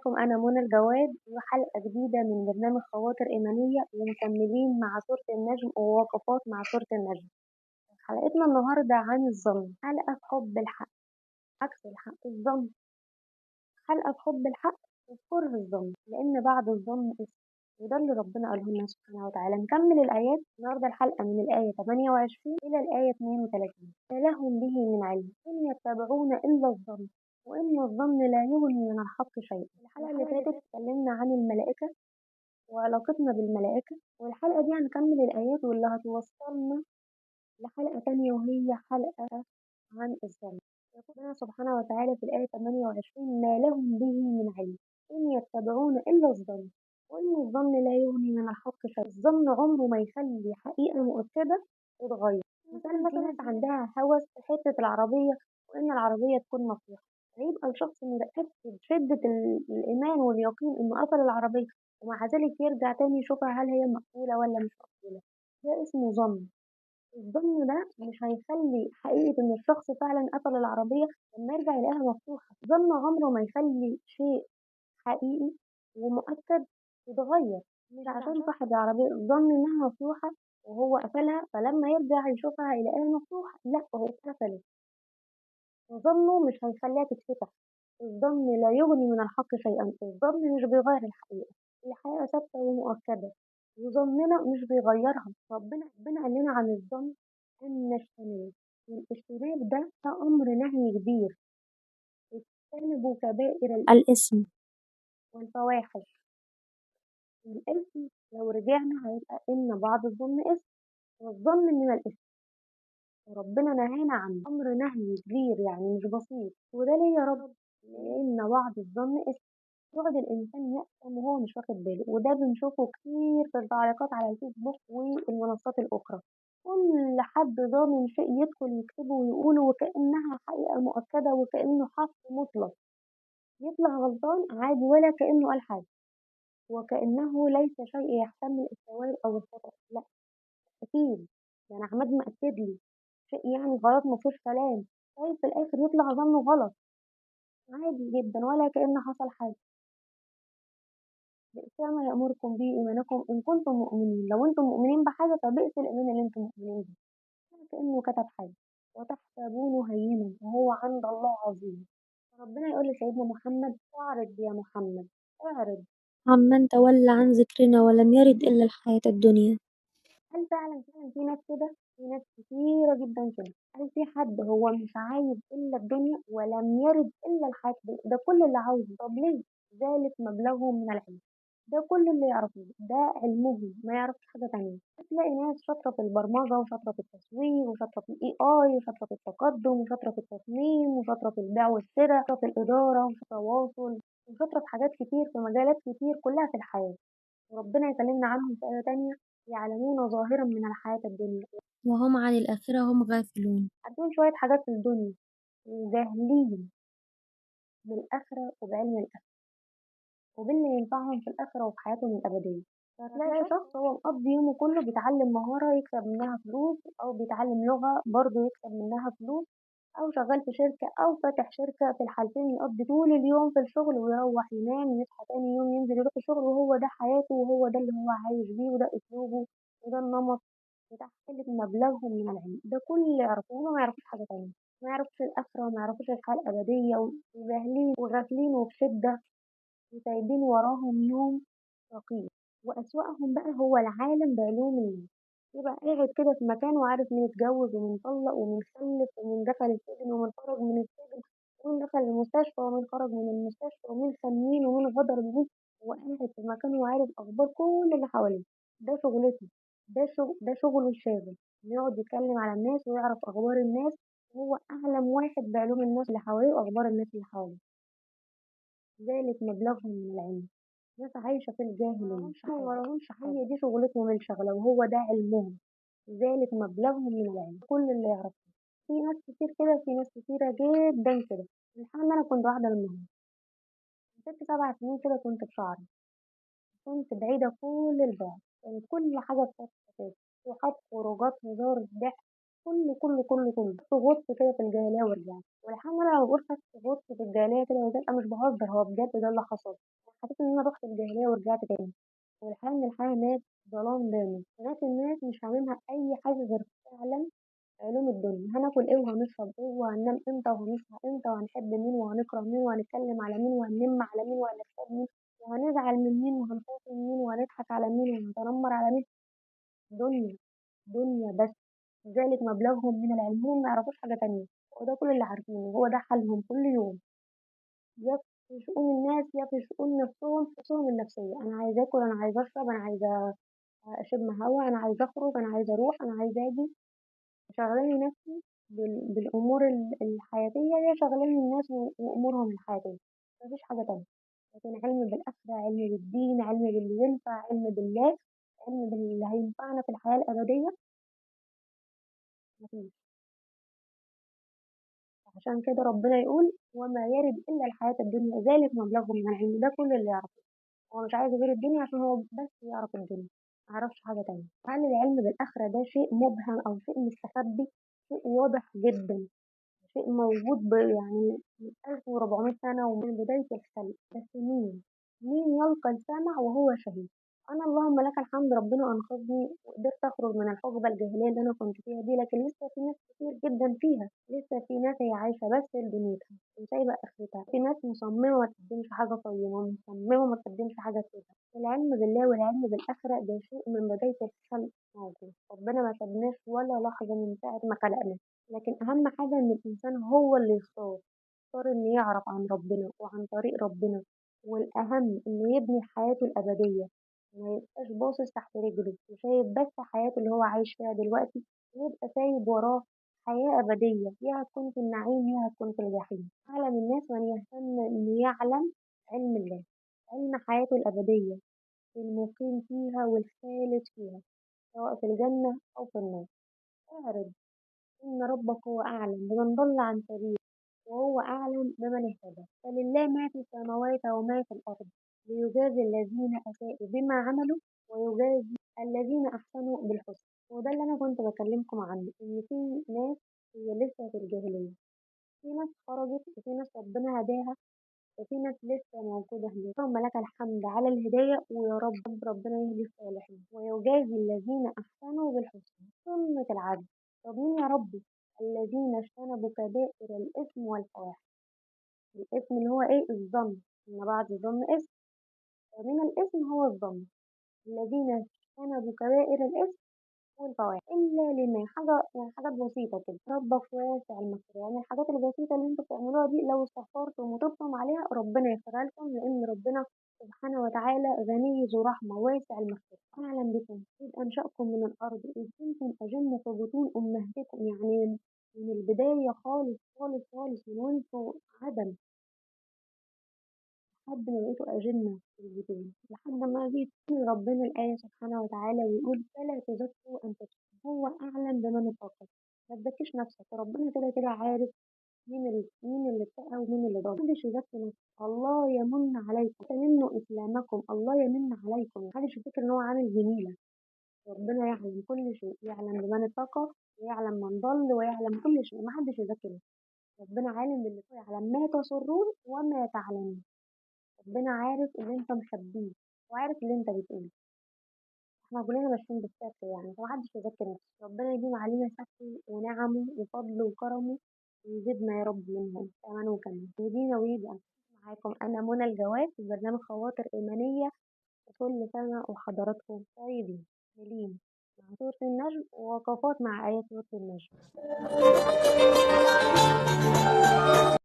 معاكم أنا منى الجواد وحلقة جديدة من برنامج خواطر إيمانية ومكملين مع سورة النجم ووقفات مع سورة النجم. حلقتنا النهاردة عن الظن، حلقة في حب الحق عكس الحق الظن، حلقة في حب الحق وفي كره الظن، لأن بعد الظن اسم، وده اللي ربنا قاله لنا سبحانه وتعالى. نكمل الآيات النهاردة، الحلقة من الآية 28 إلى الآية 32. ما لهم به من علم إن يتبعون إلا الظن وإن الظن لا يغني من الحق شيئا. الحلقة اللي فاتت اتكلمنا عن الملائكة وعلاقتنا بالملائكة، والحلقة دي هنكمل الآيات واللي هتوصلنا لحلقة تانية وهي حلقة عن الظن. يقول ربنا سبحانه وتعالى في الآية 28: ما لهم به من علم إن يتبعون إلا الظن وإن الظن لا يغني من الحق شيئا. الظن عمره ما يخلي حقيقة مؤكدة تتغير. مثلا في ناس عندها هوس في حتة العربية وإن العربية تكون مفتوحة، فيبقى الشخص متأكد شدة الإيمان واليقين إنه قفل العربية، ومع ذلك يرجع تاني يشوفها هل هي مقفولة ولا مش مقفولة. ده اسمه ظن. الظن ده مش هيخلي حقيقة إن الشخص فعلا قفل العربية لما يرجع يلاقيها مفتوحة. الظن عمره ما يخلي شيء حقيقي ومؤكد يتغير. مش عشان صاحب العربية ظن إنها مفتوحة وهو قفلها فلما يرجع يشوفها هيلاقيها مفتوحة، لا هو اتقفلت. ظنه مش هيخليها تتفتح. الظن لا يغني من الحق شيئا. الظن مش بيغير الحقيقة، الحقيقة ثابتة ومؤكدة وظننا مش بيغيرها. ربنا قال لنا عن الظن أن نجتنب. الاجتناب ده أمر نهي كبير. اجتنبوا كبائر الإثم والفواحش. الإثم لو رجعنا هيبقى إن بعض الظن إثم، والظن من الإثم. وربنا نهانا عن أمر نهي كبير يعني مش بسيط، وده ليه يا رب؟ لأن بعض الظن إثم يقعد الإنسان يأثم وهو مش واخد باله، وده بنشوفه كتير في التعليقات على الفيسبوك والمنصات الأخرى. كل حد ضامن شيء يدخل يكتبه ويقوله وكأنها حقيقة مؤكدة وكأنه حق مطلق، يطلع غلطان عادي ولا كأنه قال حاجة، وكأنه ليس شيء يحتمل الصواب أو الخطأ. لا أكيد، يعني عماد مأكد لي شيء يعني غلط مفيهوش كلام، طيب في الآخر يطلع ظنه غلط عادي جدا ولا كأن حصل حاجة. بئس ما يأمركم به إيمانكم إن كنتم مؤمنين. لو أنتم مؤمنين بحاجة فبئس الإيمان اللي أنتم مؤمنين به، ولا كأنه كتب حاجة. وتحسبونه هينا وهو عند الله عظيم. ربنا يقول لسيدنا محمد: اعرض يا محمد، اعرض عمن تولى عن ذكرنا ولم يرد إلا الحياة الدنيا. هل فعلا في ناس كده؟ في ناس كتيرة جدا كده. هل في حد هو مش عايز إلا الدنيا ولم يرد إلا الحياة الدنيا؟ ده كل اللي عاوزه. طب ليه؟ ذلك مبلغهم من العلم. ده كل اللي يعرفوه، ده علمهم، ما يعرفش حاجة تانية. هتلاقي ناس شاطرة في البرمجة وشاطرة في التسويق وشاطرة في الاي اي وشاطرة في التقدم وشاطرة في التصميم وشاطرة في البيع والشراء وشاطرة في الإدارة وشاطرة في التواصل وشاطرة في حاجات كتير، في مجالات كتير كلها في الحياة. وربنا يكلمنا عنهم في آية تانية: يعلمون ظاهرا من الحياة الدنيا وهم عن الآخرة هم غافلون. عارفين شوية حاجات في الدنيا وجاهلين بالآخرة وبعلم الآخرة وباللي ينفعهم في الآخرة وفي حياتهم الأبدية. فهتلاقي شخص هو مقضي يومه كله بيتعلم مهارة يكسب منها فلوس، أو بيتعلم لغة برضه يكسب منها فلوس، أو شغال في شركة أو فاتح شركة. في الحالتين يقضي طول اليوم في الشغل ويروح ينام يصحى تاني يوم ينزل يروح الشغل، وهو ده حياته وهو ده اللي هو عايش بيه وده أسلوبه وده النمط بتاع قلة مبلغهم من العلم. ده كل اللي يعرفوه، هما ما يعرفوش حاجة تانية، ما يعرفوش الآخرة وما يعرفوش الحياة الأبدية، وجاهلين وغافلين وبشدة وسايبين وراهم يوم رقيق. وأسوأهم بقى هو العالم بعلوم الله، يبقى قاعد كده في مكان وعارف مين اتجوز ومين طلق ومين خلف ومين دخل السجن ومين خرج من السجن ومين دخل المستشفى ومين خرج من المستشفى ومين خان مين ومين غدر بمين. هو قاعد في مكان وعارف أخبار كل اللي حواليه. ده شغلته، ده شغله الشاغل، يقعد يتكلم على الناس ويعرف أخبار الناس، وهو أعلم واحد بعلوم الناس اللي حواليه وأخبار الناس اللي حواليه. ذلك مبلغهم من العلم. ناس عايشة في الجاهلية ما وراهمش حاجة، دي شغلتهم الشغلة وهو ده علمهم. ذلك مبلغهم من العلم، كل اللي يعرفه. في ناس كتير كده، في ناس كتيرة جدا كده. الحمد لله أنا كنت واحدة منهم. 6 7 سنين كده كنت بشعري، كنت بعيدة كل البعد، كانت كل حاجة بتاعتي صحاب خروجات هزار ضحك كله غُص كده في الجاهلية ورجعت، والحقيقة إن أنا لمّا باقول خدت غُص في الجاهلية كده ورجعت أنا مش باهزر هو بجد ده اللي حصل، حسيت إن أنا رُحت الجاهلية ورجعت تاني، والحقيقة إن الحياة هناك ظلام دامي، هناك الناس مش هاممها أي حاجة غير فعلًا علوم الدنيا، هناكل إيه وهنشرب إيه وهننام إمتى وهنصحى إمتى وهنحب مين وهنكره مين وهنتكلم على مين وهننِم على مين وهنغتاب مين وهنزعل من مين وهنخاصم مين وهنضحك على مين وهنتنمر على مين، دنيا، دنيا بس، ذلك مبلغهم من العلم، هم ما يعرفوش حاجة تانية، هو ده كل اللي عارفينه، هو ده حالهم كل يوم، يا في شؤون الناس يا في شؤون نفسهم، في شؤونهم النفسية، أنا عايزة آكل، أنا عايزة أشرب، أنا عايزة أشم هوا، أنا عايزة أخرج، أنا عايزة أروح، أنا عايزة آجي. شاغلاني نفسي بالأمور الحياتية هي شاغلاني الناس وأمورهم الحياتية مفيش حاجة تانية لكن علم بالآخرة علم بالدين علم باللي ينفع علم بالله علم باللي هينفعنا في الحياة الأبدية مفيش عشان كده ربنا يقول وما يرد إلا الحياة الدنيا ذلك مبلغه من العلم ده كل اللي يعرفه هو مش عايز غير الدنيا عشان هو بس يعرف الدنيا معرفش حاجة تانية هل العلم بالآخرة ده شيء مبهم أو شيء مستخبي شيء واضح جدا شيء موجود يعني من 1400 سنة ومن بداية الخلق بس مين يلقى السمع وهو شهيد أنا اللهم لك الحمد ربنا أنقذني وقدرت أخرج من الحقبة الجاهلية اللي أنا كنت فيها دي لكن لسه في ناس كتير جدا فيها لسه في ناس هي عايشة بس لدنيتها وسايبة آخرتها في ناس مصممة ما تقدمش حاجة طيبة ومصممة ما تقدمش حاجة كده العلم بالله والعلم بالآخرة ده شيء من بداية الخلق موجود ربنا ما سابناش ولا لحظة من ساعة ما خلقنا لكن أهم حاجة إن الإنسان هو اللي يختار إنه يعرف عن ربنا وعن طريق ربنا والأهم إنه يبني حياته الأبدية ما يبقاش باصص تحت رجله وشايف بس حياته اللي هو عايش فيها دلوقتي ويبقى سايب وراه حياة أبدية يا هتكون في النعيم يا هتكون في الجحيم أعلم الناس من يهتم إنه يعلم علم الله علم حياته الأبدية المقيم فيها والخالد فيها سواء في الجنة أو في النار اعرض إن ربك هو أعلم بمن ضل عن سبيله وهو أعلم بمن اهتدى فلله ما في السماوات وما في الأرض ليجازي الذين أساءوا بما عملوا ويجازي الذين أحسنوا بالحسنى وده اللي أنا كنت بكلمكم عنه إن في ناس هي لسه في الجاهلية في ناس خرجت وفي ناس ربنا هداها وفي ناس لسه موجودة هناك اللهم لك الحمد على الهداية ويا رب ربنا يهدي الصالحين ويجازي الذين أحسنوا بالحسنى سنة العدل طب مين يا ربي الذين اجتنبوا كبائر الإثم والفواحش الإثم اللي هو إيه الظن إن بعد الظن إثم ومن الإثم هو الظن الذين اجتنبوا كبائر الإثم والفواحش إلا لما حاجة يعني حاجات بسيطة كده ربك واسع المغفرة يعني الحاجات البسيطة اللي انتوا بتعملوها دي لو استغفرتم وتبتم عليها ربنا يغفرها لكم لأن ربنا سبحانه وتعالى غني ذو رحمة واسع المغفرة أعلم بكم إذ أنشأكم من الأرض إذ كنتم أجنة في بطون أمهاتكم يعني من البداية خالص من وانتوا عدم لحد ما بقيتوا أجنة في البطون لحد ما جيت ربنا الآية سبحانه وتعالى ويقول فلا تزكوا أنفسكم هو أعلم بمن اتقى ما تزكيش نفسك ربنا كده كده عارف مين اللي اتقى ومين اللي ضل محدش يزكي نفسه الله يمن عليكم منه إسلامكم الله يمن عليكم محدش يفكر إن هو عامل جميلة ربنا يعلم كل شيء يعلم بمن اتقى ويعلم من ضل ويعلم كل شيء محدش يزكي نفسه ربنا عالم باللي يعلم ما تسرون وما تعلمون ربنا عارف اللي انت مخبيه وعارف اللي انت بتقوله احنا كلنا ماشيين بالستر يعني فمحدش يذكر نفسه ربنا يديم علينا ستره ونعمه وفضله وكرمه ويزيدنا يا رب منهم كمان وكمان يهدينا ويهدي أنفسنا معاكم أنا منى الجواد في برنامج خواطر إيمانية وكل سنة وحضراتكم طيبين سليم مع سورة النجم ووقفات مع آيات سورة النجم